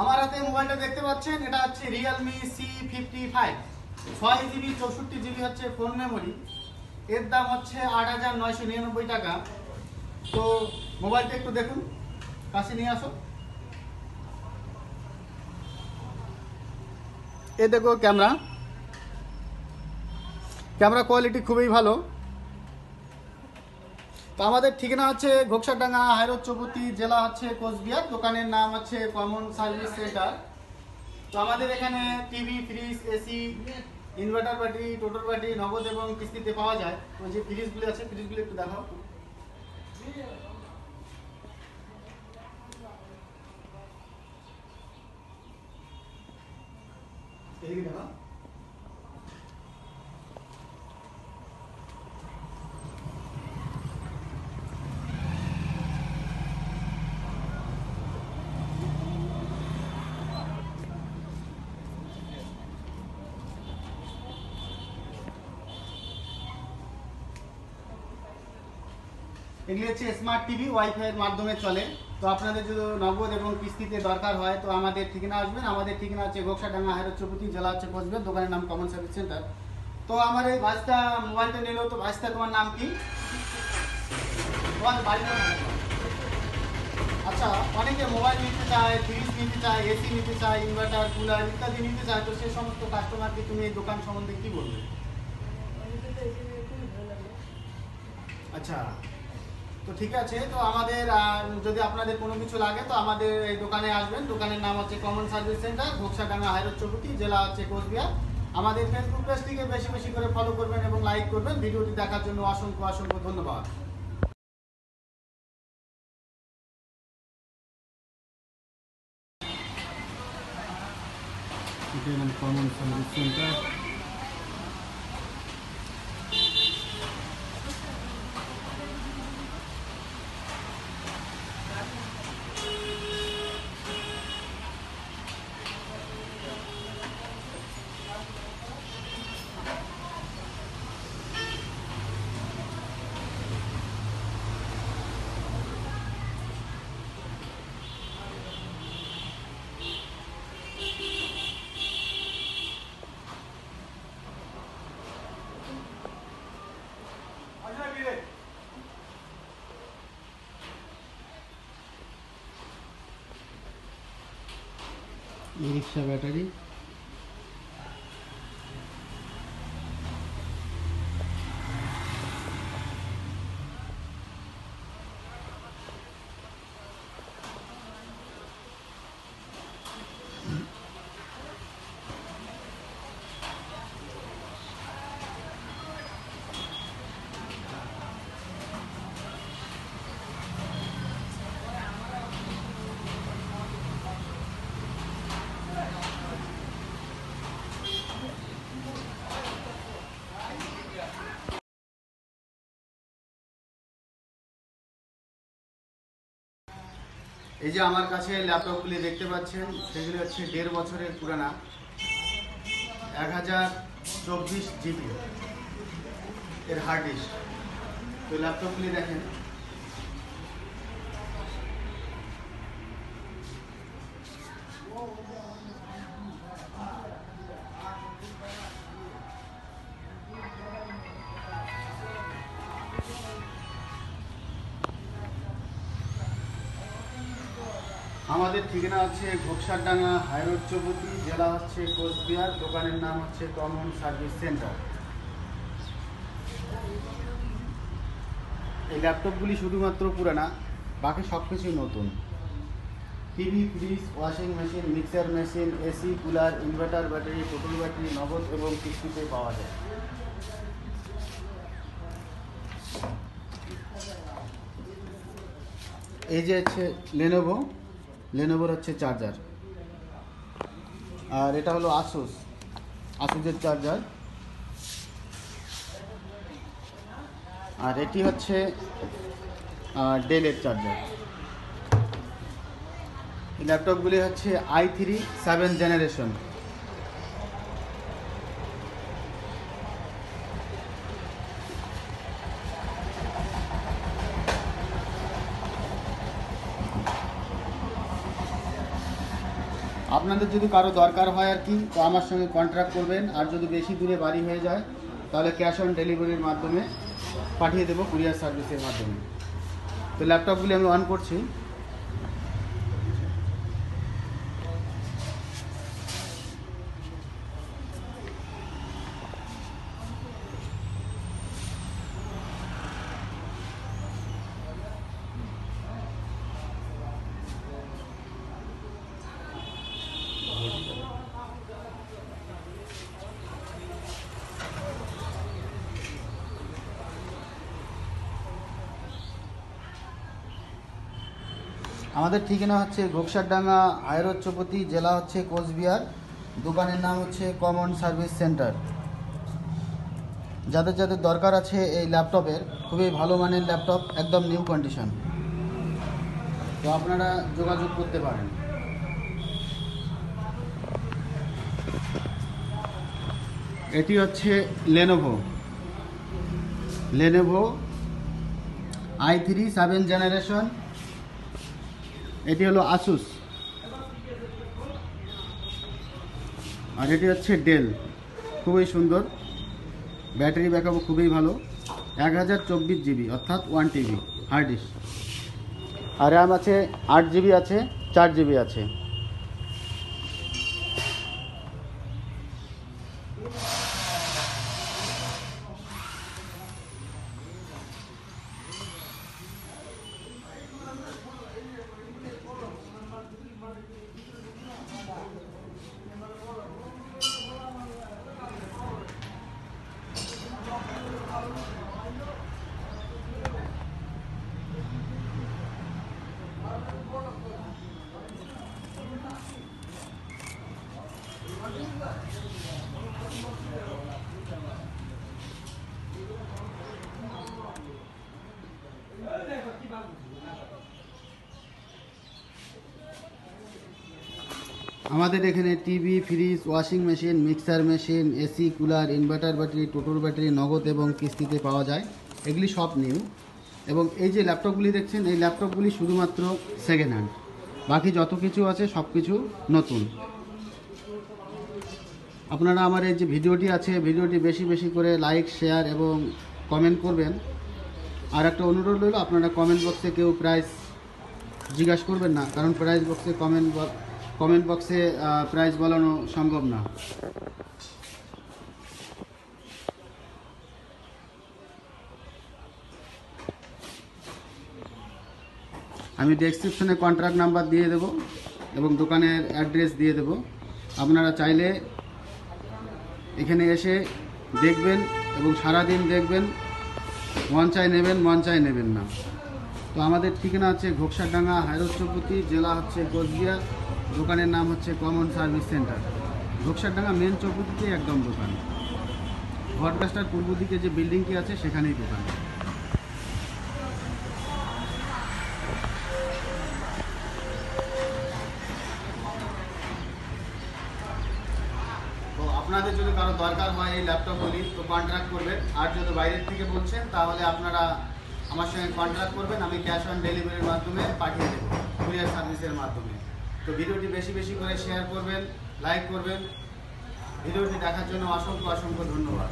আমার হাতে মোবাইলটা দেখতে পাচ্ছেন, এটা হচ্ছে Realme C55 6GB 64GB হচ্ছে ফোন মেমোরি। এর দাম হচ্ছে 8,999 টাকা। তো মোবাইলটা একটু দেখুন, কাছে নিয়ে আসো। এ দেখো ক্যামেরা কোয়ালিটি খুবই ভালো। তো আমাদের ঠিকানা হচ্ছে ঘোকসাডাঙ্গা, হাইরোড চৌপতি, জেলা হচ্ছে কোচবিহার। দোকানের নাম হচ্ছে কমন সার্ভিস সেন্টার। তো আমাদের এখানে TV, fridge, AC, inverter battery, total battery নগদ এবং কিস্তিতে পাওয়া যায়। তো যে ফ্রিজগুলো আছে, ফ্রিজগুলো একটু দেখাও। এদিকে দেখাও। এগুলি হচ্ছে স্মার্ট টিভি, ওয়াইফাই এর মাধ্যমে চলে। তো আপনাদের যদি নগদ এবং কিস্তিতে দরকার হয় তো আমাদের ঠিকানা আসবেন। আমাদের ঠিকানা হচ্ছে ঘোকসাডাঙ্গা, হাইরোড চৌপতি, জেলা হচ্ছে কোচবিহার। দোকানের নাম কমন সার্ভিস সেন্টার। তো আমার এই ভাইস্তা মোবাইলটা নিল। তো ভাইস্তা, তোমার নাম কি? তোমার বাড়ি কোথায়? আচ্ছা, অনেকে মোবাইল নিতে চায়, ফ্রিজ নিতে চায়, এসি নিতে চায়, ইনভার্টার, কুলার ইত্যাদি নিতে চায়। তো সেই সমস্ত কাস্টমারকে তুমি এই দোকান সম্বন্ধে কি বলবে? আচ্ছা, তো ঠিক আছে। তো আমাদের যদি আপনাদের কোনো কিছু লাগে তো আমাদের এই দোকানে আসবেন। দোকানের নাম হচ্ছে common service centre, Ghoksadanga, high road চৌপতি, জেলা হচ্ছে কোচবিহার। আমাদের ফেসবুক পেজটিকে বেশি বেশি করে ফলো করবেন এবং লাইক করবেন। ভিডিওটি দেখার জন্য অসংখ্য অসংখ্য ধন্যবাদ। Common service centre. Rickshaw battery. এই যে আমার কাছে ল্যাপটপগুলি দেখতে পাচ্ছেন, সেগুলি হচ্ছে 1.5 বছরের পুরানা, 1024GB এর হার্ড ডিস্ক। তো ল্যাপটপগুলি দেখেন। আমাদের ঠিকানা হচ্ছে ঘোকসাডাঙ্গা, হাইরোড চৌপতি, জেলা হচ্ছে কোচবিহার। দোকানের নাম হচ্ছে কমন সার্ভিস সেন্টার। এই ল্যাপটপগুলি শুধুমাত্র পুরানা, বাকি সব কিছুই নতুন। TV, fridge, washing machine, mixer machine, AC, cooler, inverter battery, total battery নগদ এবং কিস্তিতে পাওয়া যায়। এই যে হচ্ছে লেনোভোর হচ্ছে চার্জার। আর এটা হলো আসুসের চার্জার। আর এটি হচ্ছে ডেলের চার্জার। এই ল্যাপটপগুলি হচ্ছে i3 7th জেনারেশন। আপনাদের যদি কারো দরকার হয় আর কি, তো আমার সঙ্গে কন্ট্যাক্ট করবেন। আর যদি বেশি দূরে বাড়ি হয়ে যায় তাহলে ক্যাশ অন ডেলিভারির মাধ্যমে পাঠিয়ে দেবো, কুরিয়ার সার্ভিসের মাধ্যমে। তো ল্যাপটপগুলি আমি অন করছি। আমাদের ঠিকানা হচ্ছে ঘোকসারডাঙ্গা, হায়রোচ্চপতি, জেলা হচ্ছে কোচবিহার। দোকানের নাম হচ্ছে কমন সার্ভিস সেন্টার। যাদের যাদের দরকার আছে এই ল্যাপটপের, খুবই ভালো মানের ল্যাপটপ, একদম নিউ কন্ডিশন, তো আপনারা যোগাযোগ করতে পারেন। এটি হচ্ছে লেনোভো i3 7 জেনারেশন। এটি হলো আসুস, আর এটি হচ্ছে ডেল। খুবই সুন্দর, ব্যাটারি ব্যাকআপ খুবই ভালো। 1024 জিবি অর্থাৎ 1 TB হার্ড ডিস্ক, আর র্যাম আছে 8 জিবি আছে, 4 জিবি আছে। আমাদের এখানে TV, fridge, washing machine, mixer machine, AC, cooler, inverter battery, টোটোর ব্যাটারি নগদ এবং কিস্তিতে পাওয়া যায়। এগুলি সব নিউ। এবং এই যে ল্যাপটপগুলি দেখছেন, এই ল্যাপটপগুলি শুধুমাত্র সেকেন্ড হ্যান্ড, বাকি যত কিছু আছে সব কিছু নতুন। আপনারা আমার এই যে ভিডিওটি আছে, ভিডিওটি বেশি বেশি করে লাইক, শেয়ার এবং কমেন্ট করবেন। আর একটা অনুরোধ রইল, আপনারা কমেন্ট বক্সে কেউ প্রাইস জিজ্ঞাসা করবেন না, কারণ প্রাইস বক্সে কমেন্ট বক্সে প্রাইস বলানো সম্ভব না। আমি ডেসক্রিপশনে কন্ট্যাক্ট নাম্বার দিয়ে দেব এবং দোকানের অ্যাড্রেস দিয়ে দেব। আপনারা চাইলে এখানে এসে দেখবেন এবং সারাদিন দেখবেন, মন চাই নেবেন, মন চাই নেবেন না। তো আমাদের ঠিকানা হচ্ছে ঘোকসারডাঙ্গা, হায়রোচ্চপতি, জেলা হচ্ছে কোচবিহার। দোকানের নাম হচ্ছে কমন সার্ভিস সেন্টার। ঘোকসারডাঙ্গা মেন চৌপতিতে একদম দোকান। বটগাছটার পূর্ব দিকে যে বিল্ডিংটি আছে সেখানেই দোকান। তো আপনাদের যদি কারো দরকার হয় এই ল্যাপটপগুলি, তো কন্ট্যাক্ট করবেন। আর যদি বাইরের থেকে বলছেন তাহলে আপনারা আমার সঙ্গে কন্ট্যাক্ট করবেন, আমি ক্যাশ অন ডেলিভারির মাধ্যমে পাঠিয়ে দেবো, কুরিয়ার সার্ভিসের মাধ্যমে। তো ভিডিওটি বেশি বেশি করে শেয়ার করবেন, লাইক করবেন। ভিডিওটি দেখার জন্য অসংখ্য অসংখ্য ধন্যবাদ।